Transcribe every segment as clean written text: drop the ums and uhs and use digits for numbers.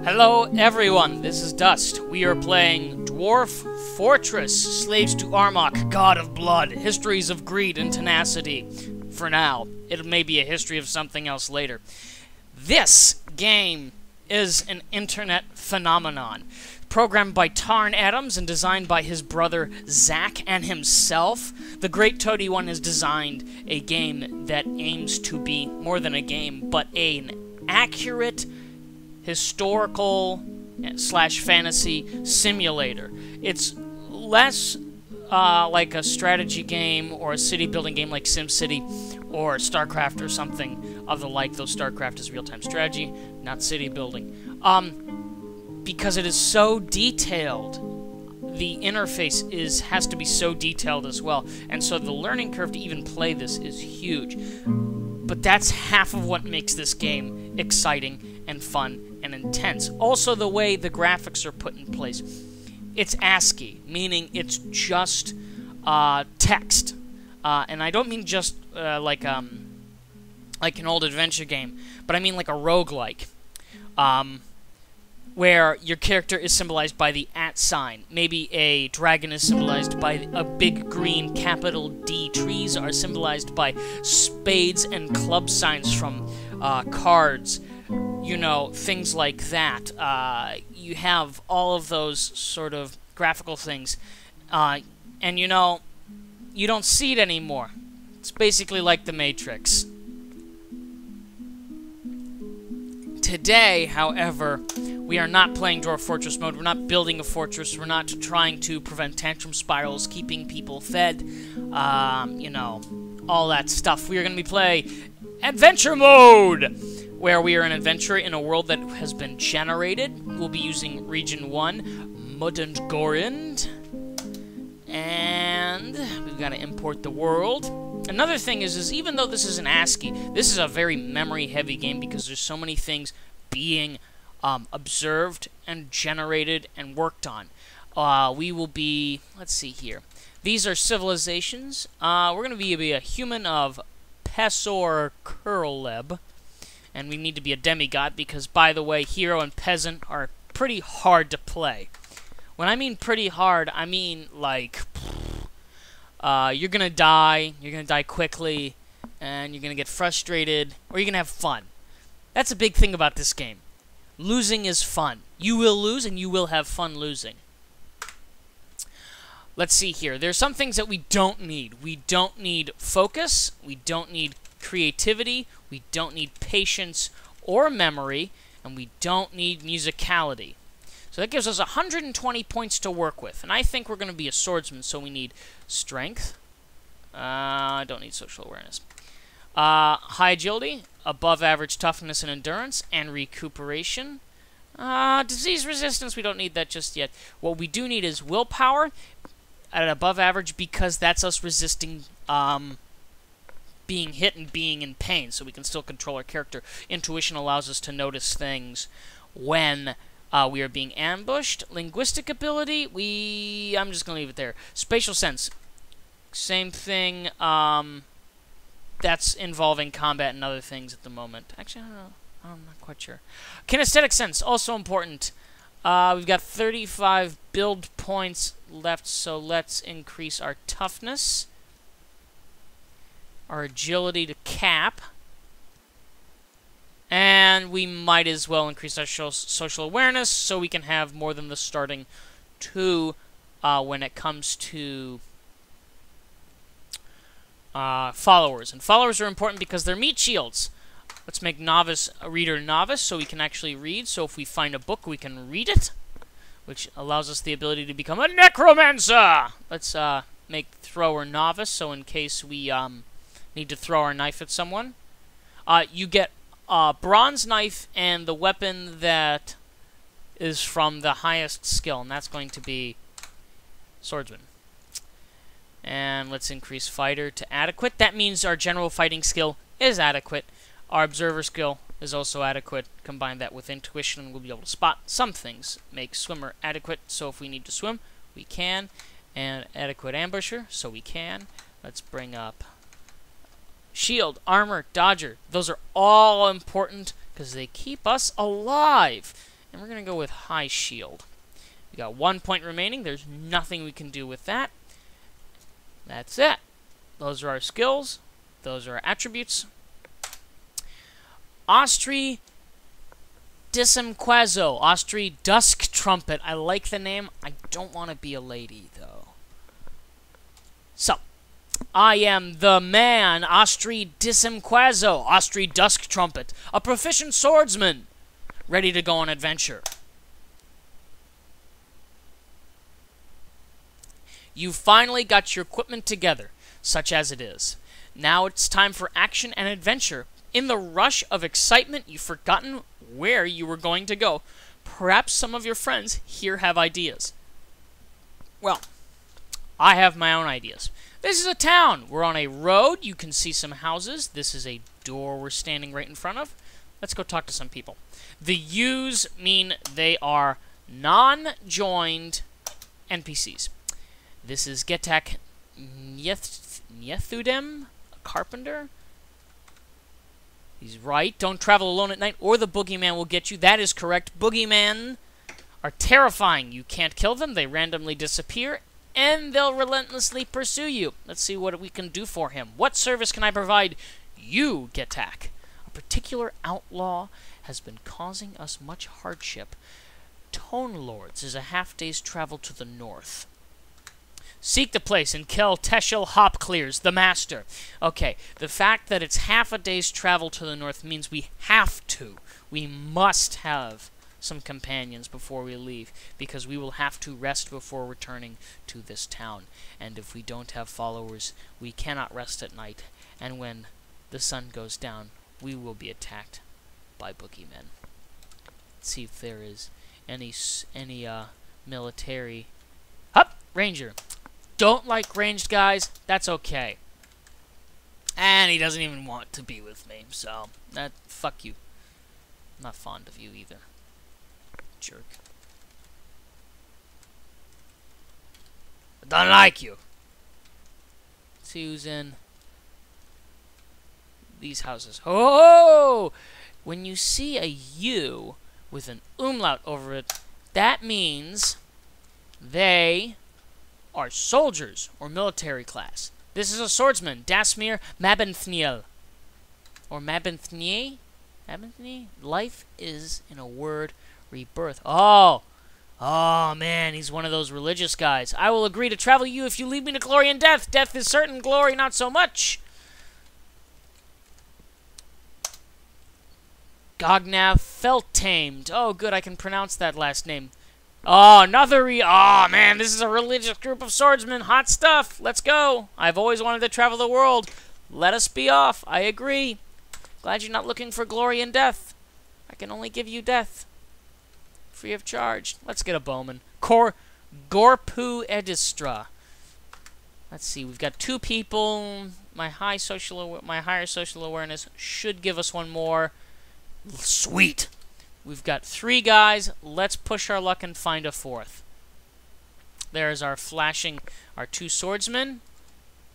Hello everyone, this is Duzt. We are playing Dwarf Fortress, Slaves to Armok, God of Blood, Histories of Greed and Tenacity. For now. It may be a history of something else later. This game is an internet phenomenon. Programmed by Tarn Adams and designed by his brother Zach and himself, the Great Toady One has designed a game that aims to be more than a game, but an accurate historical / fantasy simulator. It's less like a strategy game or a city building game like SimCity or StarCraft or something of the like, though StarCraft is real-time strategy, not city building. Because it is so detailed, the interface has to be so detailed as well, and so the learning curve to even play this is huge. But that's half of what makes this game exciting and fun and intense. Also, the way the graphics are put in place. It's ASCII, meaning it's just text. And I don't mean just like an old adventure game, but I mean like a roguelike. Where your character is symbolized by the @ sign. Maybe a dragon is symbolized by a big green capital D. Trees are symbolized by spades and club signs from cards. You know, things like that. You have all of those sort of graphical things. And you know, you don't see it anymore. It's basically like the Matrix. Today, however, we are not playing Dwarf Fortress mode. We're not building a fortress. We're not trying to prevent tantrum spirals, keeping people fed, you know, all that stuff. We are going to be playing Adventure Mode, where we are an adventurer in a world that has been generated. We'll be using Region 1, Mud and Gorind, and we've got to import the world. Another thing is even though this is an ASCII, this is a very memory-heavy game because there's so many things being observed and generated and worked on. We will be, let's see here. These are civilizations. We're going to be a human of Pesor Kurleb, and we need to be a demigod because, by the way, hero and peasant are pretty hard to play. When I mean pretty hard, I mean like you're gonna die quickly, and you're gonna get frustrated, or you're gonna have fun. That's a big thing about this game. Losing is fun. You will lose, and you will have fun losing. Let's see here. There's some things that we don't need. We don't need focus. We don't need creativity. We don't need patience or memory. And we don't need musicality. So that gives us 120 points to work with. And I think we're going to be a swordsman, so we need strength. I don't need social awareness. High agility, above average toughness and endurance, and recuperation. Disease resistance, we don't need that just yet. What we do need is willpower at above average because that's us resisting being hit and being in pain, so we can still control our character. Intuition allows us to notice things when we are being ambushed. Linguistic ability, I'm just going to leave it there. Spatial sense, same thing. That's involving combat and other things at the moment. Actually, I don't know. I'm not quite sure. Kinesthetic sense, also important. We've got 35 build points left, so let's increase our toughness. Our agility to cap. And we might as well increase our social awareness so we can have more than the starting 2 when it comes to followers. And followers are important because they're meat shields. Let's make novice a reader novice so we can actually read. So if we find a book, we can read it, which allows us the ability to become a necromancer. Let's make thrower novice, so in case we need to throw our knife at someone. You get bronze knife and the weapon that is from the highest skill, and that's going to be swordsman. And let's increase fighter to adequate. That means our general fighting skill is adequate. Our observer skill is also adequate. Combine that with intuition, and we'll be able to spot some things. Make swimmer adequate, so if we need to swim, we can. And adequate ambusher, so we can. Let's bring up shield, armor, dodger. Those are all important because they keep us alive. And we're going to go with high shield. We got 1 point remaining. There's nothing we can do with that. That's it. Those are our skills. Those are our attributes. Ostri Disemquazo. Ostri Dusk Trumpet. I like the name. I don't want to be a lady, though. So, I am the man, Ostri Disemquazo. Ostri Dusk Trumpet. A proficient swordsman. Ready to go on adventure. You finally got your equipment together, such as it is. Now it's time for action and adventure. In the rush of excitement, you've forgotten where you were going to go. Perhaps some of your friends here have ideas. Well, I have my own ideas. This is a town. We're on a road. You can see some houses. This is a door we're standing right in front of. Let's go talk to some people. The U's mean they are non-joined NPCs. This is Getak Nyethudem, a carpenter. He's right. Don't travel alone at night or the boogeyman will get you. That is correct. Boogeymen are terrifying. You can't kill them. They randomly disappear, and they'll relentlessly pursue you. Let's see what we can do for him. What service can I provide you, Getak? A particular outlaw has been causing us much hardship. Tone Lords is a half-day's travel to the north. Seek the place and kill Teshel Hopclears, the master. Okay, the fact that it's half a day's travel to the north means we have to. We must have some companions before we leave, because we will have to rest before returning to this town. And if we don't have followers, we cannot rest at night. And when the sun goes down, we will be attacked by boogeymen. Let's see if there is any military. Hup! Ranger. Don't like ranged guys, that's okay. And he doesn't even want to be with me, so fuck you. I'm not fond of you either. Jerk. I don't like you. Let's see who's in these houses. Oh! When you see a U with an umlaut over it, that means they are soldiers or military class. This is a swordsman, Dasmir Mabinthniel. Or Mabinthnie? Mabinthnie? Life is, in a word, rebirth. Oh! Oh, man, he's one of those religious guys. I will agree to travel you if you lead me to glory and death. Death is certain, glory not so much. Gognav Feltamed. Oh, good, I can pronounce that last name. Oh, another oh, man, this is a religious group of swordsmen. Hot stuff. Let's go. I've always wanted to travel the world. Let us be off. I agree. Glad you're not looking for glory and death. I can only give you death. Free of charge. Let's get a bowman. Gorpu Edistra. Let's see. We've got 2 people. My higher social awareness should give us 1 more. Sweet. We've got 3 guys. Let's push our luck and find a 4th. There's our 2 swordsmen.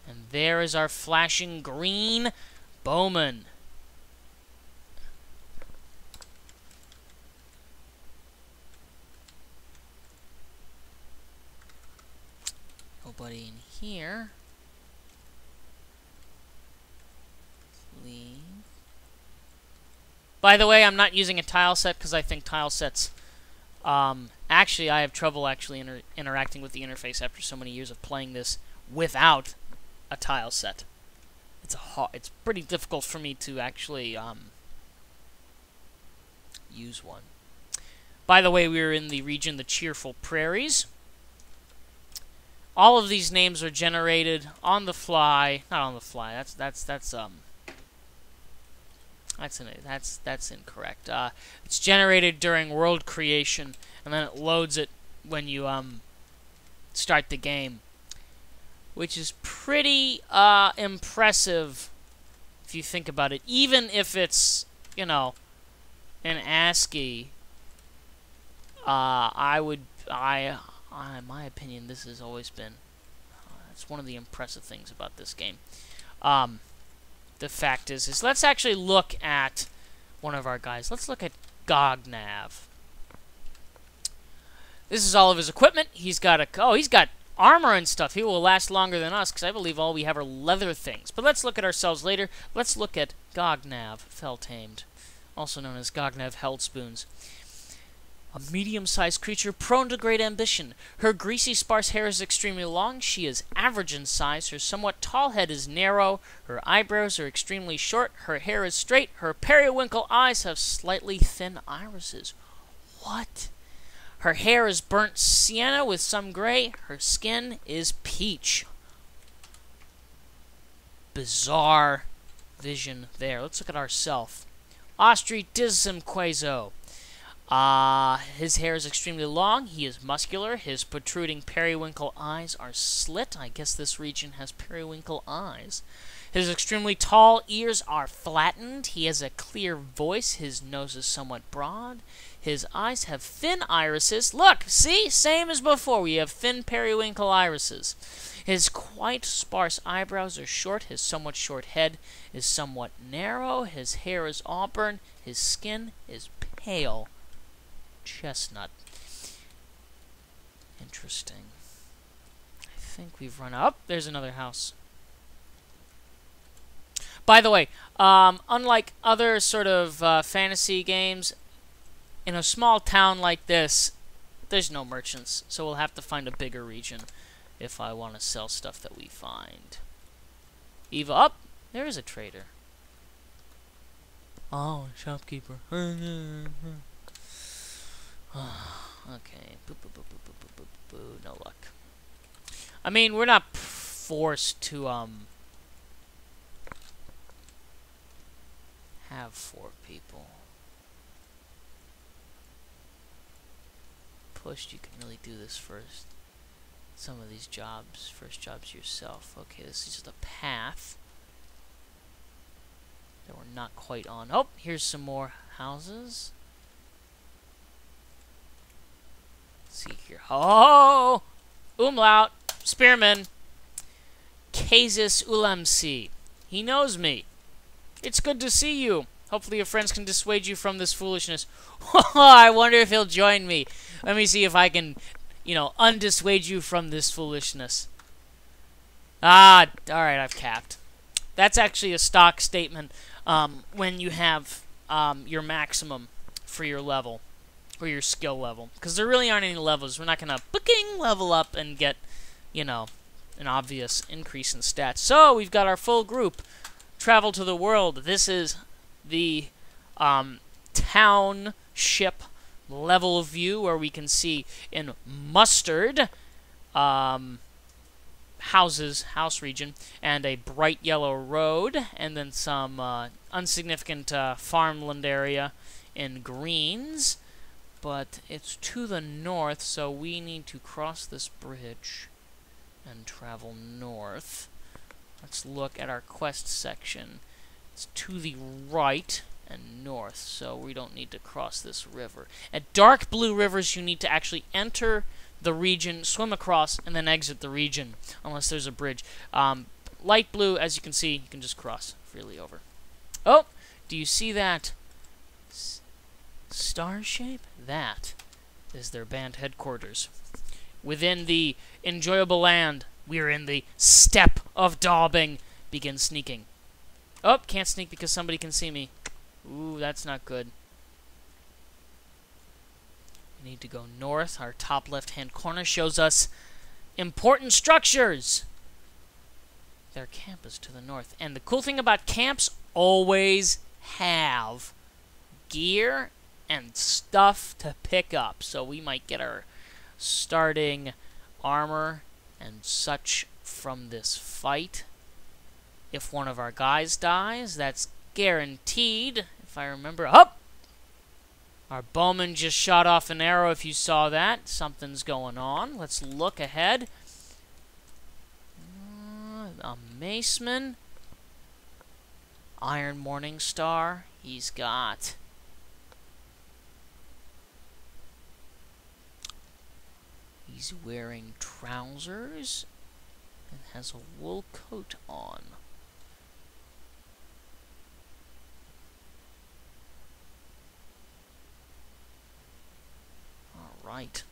And there is our flashing green bowman. Nobody in here. Leave. By the way, I'm not using a tile set because I think tile sets... actually, I have trouble interacting with the interface after so many years of playing this without a tile set. It's pretty difficult for me to actually use one. By the way, we're in the region, the Cheerful Prairies. All of these names are generated on the fly. Not on the fly. That's incorrect. It's generated during world creation, and then it loads it when you start the game, which is pretty impressive if you think about it. Even if it's, you know, in ASCII, in my opinion, this has always been. It's one of the impressive things about this game. The fact is let's actually look at one of our guys. Let's look at Gognav. This is all of his equipment. He's got he's got armor and stuff. He will last longer than us, because I believe all we have are leather things. But let's look at ourselves later. Let's look at Gognav, fell-tamed, also known as Gognav Heldspoons. A medium-sized creature prone to great ambition. Her greasy, sparse hair is extremely long. She is average in size. Her somewhat tall head is narrow. Her eyebrows are extremely short. Her hair is straight. Her periwinkle eyes have slightly thin irises. What? Her hair is burnt sienna with some gray. Her skin is peach. Bizarre vision there. Let's look at ourselves. Ostri Disemquazo. His hair is extremely long. He is muscular. His protruding periwinkle eyes are slit. I guess this region has periwinkle eyes. His extremely tall ears are flattened. He has a clear voice. His nose is somewhat broad. His eyes have thin irises. Look, see? Same as before. We have thin periwinkle irises. His quite sparse eyebrows are short. His somewhat short head is somewhat narrow. His hair is auburn. His skin is pale chestnut. Interesting. I think we've run up. There's another house. By the way, unlike other sort of fantasy games, in a small town like this, there's no merchants, so we'll have to find a bigger region if I want to sell stuff that we find. Eva, up! There is a trader. Oh, shopkeeper. Okay. Boo, boo, boo, boo, boo, boo, boo, boo. No luck. I mean, we're not forced to, have 4 people. Pushed, you can really do this first. Some of these jobs, first jobs yourself. Okay, this is the path that we're not quite on. Oh, here's some more houses. Let's see here. Oh! Umlaut! Spearman! Casus Ulamsi. He knows me. It's good to see you. Hopefully your friends can dissuade you from this foolishness. I wonder if he'll join me. Let me see if I can, undissuade you from this foolishness. Alright, I've capped. That's actually a stock statement when you have your maximum for your level, or your skill level. Because there really aren't any levels. We're not going to level up and get, an obvious increase in stats. So, we've got our full group. Travel to the world. This is the township level view where we can see in mustard house region, and a bright yellow road, and then some insignificant farmland area in greens. But it's to the north, so we need to cross this bridge and travel north. Let's look at our quest section. It's to the right and north, so we don't need to cross this river. At dark blue rivers, you need to actually enter the region, swim across, and then exit the region, unless there's a bridge. Light blue, as you can see, you can just cross freely over. Oh, do you see that star shape? That is their band headquarters. Within the enjoyable land, we are in the steppe of daubing. Begin sneaking. Oh, can't sneak because somebody can see me. Ooh, that's not good. We need to go north. Our top left-hand corner shows us important structures. Their camp is to the north. And the cool thing about camps, always have gear and stuff to pick up. So we might get our starting armor and such from this fight. If one of our guys dies, that's guaranteed, if I remember. Up! Our bowman just shot off an arrow, if you saw that. Something's going on. Let's look ahead. A maceman. Iron Morning Star. He's got... He's wearing trousers and has a wool coat on. Alright.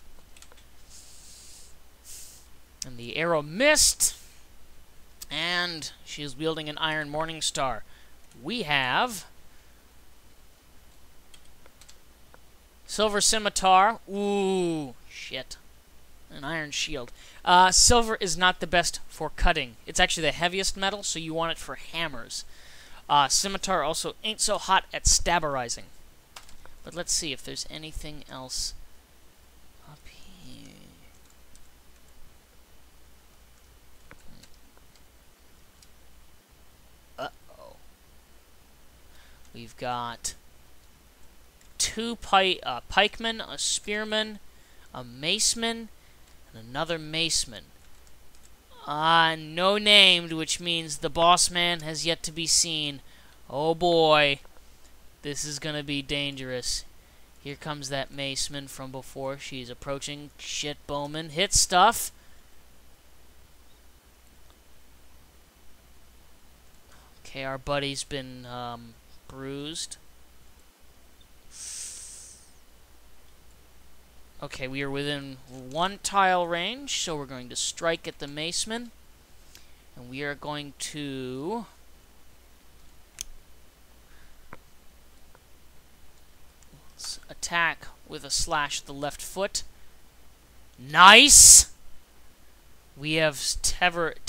The arrow missed. And she is wielding an iron morning star. We have silver scimitar. Ooh, shit. An iron shield. Silver is not the best for cutting. It's actually the heaviest metal, so you want it for hammers. Scimitar also ain't so hot at stabberizing. But let's see if there's anything else up here. Uh-oh. We've got two pikemen, a spearman, a maceman, and another maceman. No named, which means the boss man has yet to be seen. Oh boy. This is gonna be dangerous. Here comes that maceman from before. She's approaching. Shit, Bowman. Hit stuff. Okay, our buddy's been bruised. Okay, we are within 1 tile range, so we're going to strike at the maceman. And we are going to attack with a slash the left foot. Nice! We have severed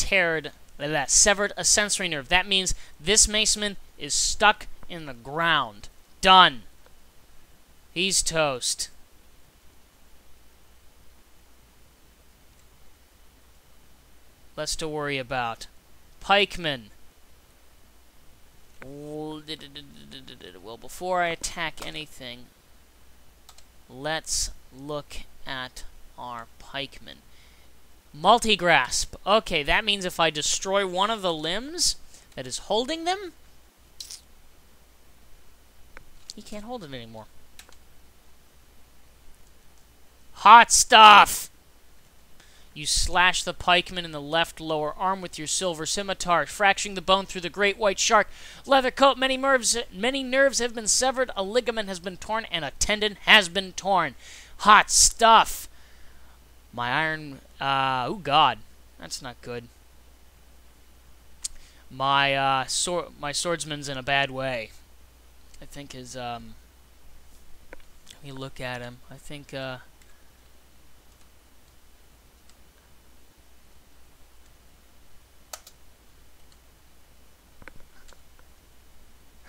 a sensory nerve. That means this maceman is stuck in the ground. Done. He's toast. Less to worry about. Pikeman. Well, before I attack anything, let's look at our pikeman. Multi-grasp. Okay, that means if I destroy one of the limbs that is holding them, he can't hold it anymore. Hot stuff! You slash the pikeman in the left lower arm with your silver scimitar, fracturing the bone through the great white shark. Leather coat, many nerves have been severed, a ligament has been torn, and a tendon has been torn. Hot stuff! My iron... oh god. That's not good. My swordsman's in a bad way. I think his, let me look at him. I think, her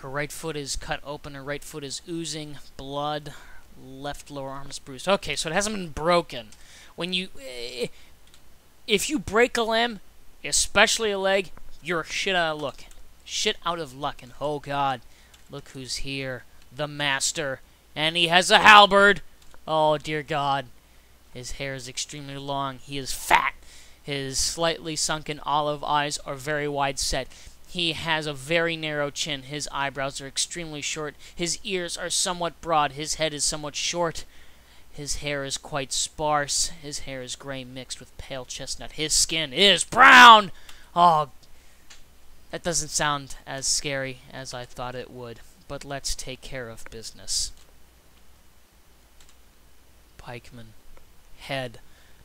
right foot is cut open, her right foot is oozing blood, left lower arm is bruised. Okay, so it hasn't been broken. When you... if you break a limb, especially a leg, you're shit out of luck. Shit out of luck. And oh god, look who's here. The master. And he has a halberd. Oh dear god. His hair is extremely long. He is fat. His slightly sunken olive eyes are very wide set. He has a very narrow chin. His eyebrows are extremely short. His ears are somewhat broad. His head is somewhat short. His hair is quite sparse. His hair is gray mixed with pale chestnut. His skin is brown! Oh, that doesn't sound as scary as I thought it would. But let's take care of business. Pikeman. Head.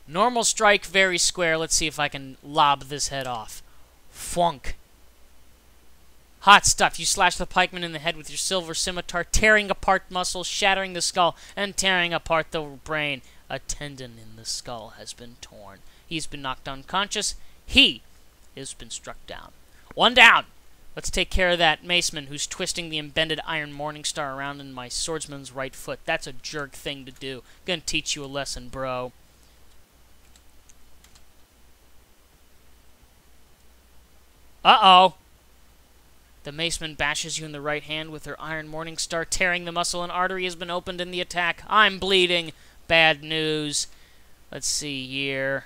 Normal strike, very square. Let's see if I can lob this head off. Fwunk. Hot stuff. You slash the pikeman in the head with your silver scimitar, tearing apart muscles, shattering the skull, and tearing apart the brain. A tendon in the skull has been torn. He's been knocked unconscious. He has been struck down. One down! Let's take care of that maceman who's twisting the embedded iron morning star around in my swordsman's right foot. That's a jerk thing to do. Gonna teach you a lesson, bro. Uh-oh! The maceman bashes you in the right hand with her iron morning star, tearing the muscle. An artery has been opened in the attack. I'm bleeding. Bad news. Let's see here.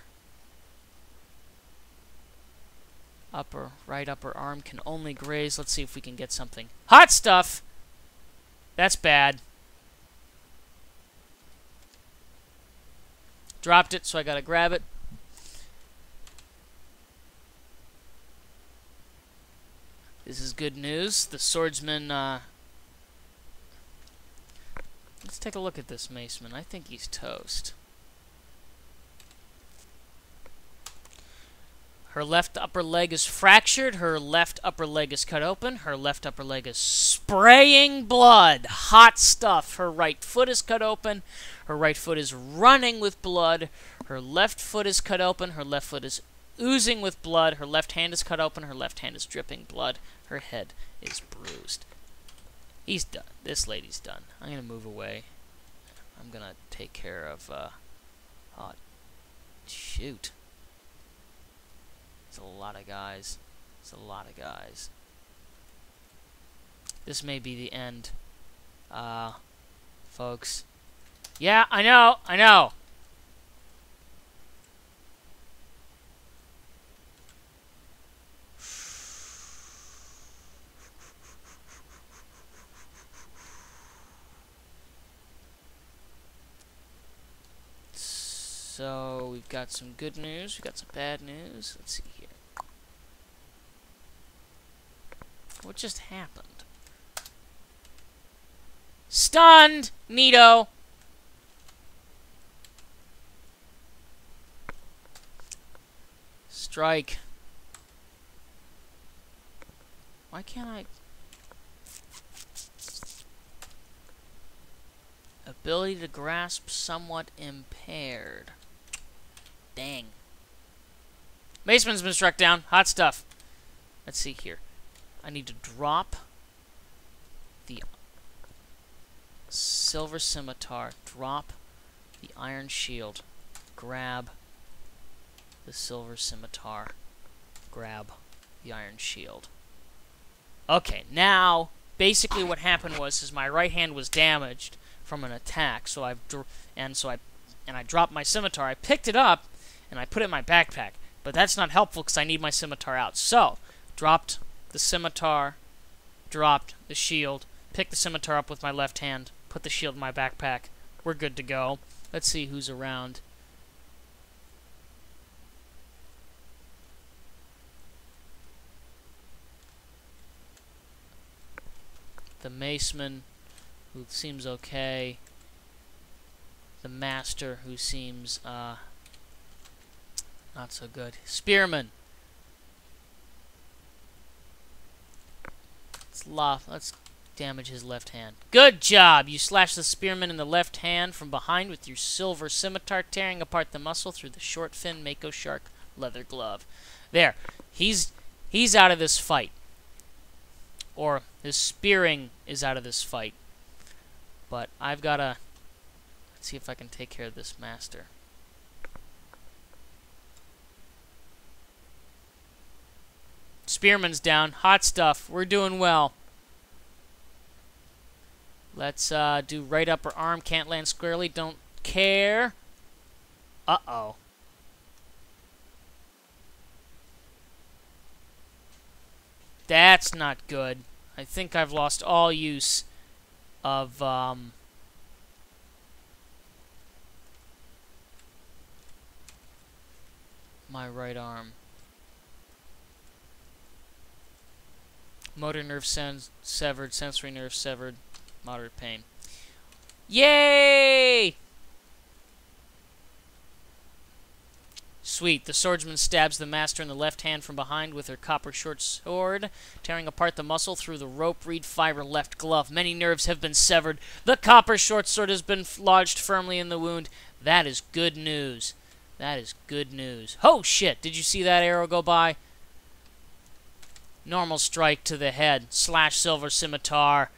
Right upper arm can only graze. Let's see if we can get something. Hot stuff! That's bad. Dropped it, so I gotta grab it. This is good news. The swordsman, let's take a look at this maceman. I think he's toast. Her left upper leg is fractured. Her left upper leg is cut open. Her left upper leg is spraying blood. Hot stuff. Her right foot is cut open. Her right foot is running with blood. Her left foot is cut open. Her left foot is oozing with blood. Her left hand is cut open. Her left hand is dripping blood. Her head is bruised. He's done. This lady's done. I'm going to move away. I'm going to take care of, oh, shoot. It's a lot of guys. It's a lot of guys. This may be the end, folks. Yeah, I know, I know. So, we've got some good news, we've got some bad news. Let's see here. What just happened? Stunned! Neato! Strike. Why can't I... Ability to grasp somewhat impaired. Dang. Maceman's been struck down. Hot stuff. Let's see here. I need to drop the silver scimitar, drop the iron shield, grab the silver scimitar, grab the iron shield. Okay, now basically what happened was my right hand was damaged from an attack, so I dropped my scimitar. I picked it up and I put it in my backpack, but that's not helpful because I need my scimitar out. So, dropped the scimitar, dropped the shield, picked the scimitar up with my left hand, put the shield in my backpack. We're good to go. Let's see who's around. The maceman, who seems okay. The master, who seems, not so good. Spearman. Let's damage his left hand. Good job! You slash the spearman in the left hand from behind with your silver scimitar, tearing apart the muscle through the short fin mako shark leather glove. There. He's out of this fight. Or his spearing is out of this fight. But I've got to... Let's see if I can take care of this master. Spearman's down. Hot stuff. We're doing well. Let's do right upper arm. Can't land squarely. Don't care. Uh-oh. That's not good. I think I've lost all use of, my right arm. Motor nerve severed, sensory nerve severed, moderate pain. Yay! Sweet. The swordsman stabs the master in the left hand from behind with her copper short sword, tearing apart the muscle through the rope reed fiber left glove. Many nerves have been severed. The copper short sword has been lodged firmly in the wound. That is good news. That is good news. Oh, shit! Did you see that arrow go by? Normal strike to the head. Slash silver scimitar.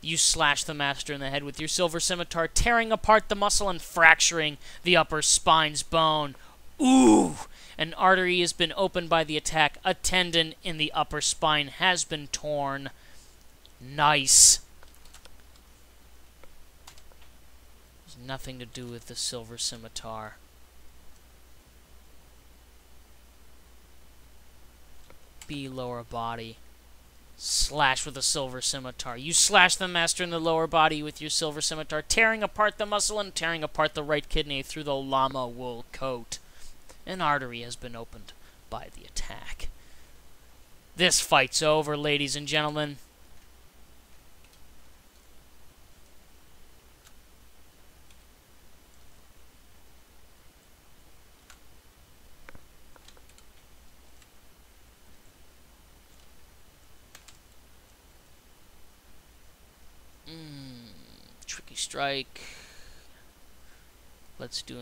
You slash the master in the head with your silver scimitar, tearing apart the muscle and fracturing the upper spine's bone. Ooh! An artery has been opened by the attack. A tendon in the upper spine has been torn. Nice. There's nothing to do with the silver scimitar. B lower body. Slash with a silver scimitar. You slash the master in the lower body with your silver scimitar, tearing apart the muscle and tearing apart the right kidney through the llama wool coat. An artery has been opened by the attack. This fight's over, ladies and gentlemen. strike. Let's do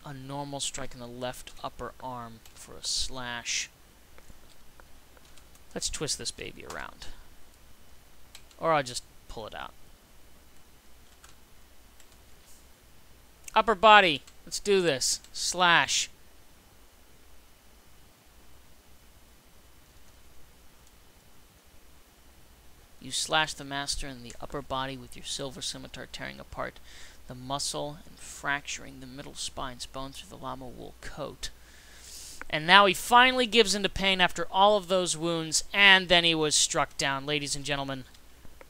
a normal strike in the left upper arm for a slash. Let's twist this baby around. Or I'll just pull it out. Upper body. Let's do this. Slash. You slash the master in the upper body with your silver scimitar, tearing apart the muscle and fracturing the middle spine's bone through the llama wool coat. And now he finally gives into pain after all of those wounds, and then he was struck down. Ladies and gentlemen,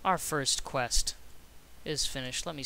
our first quest is finished. Let me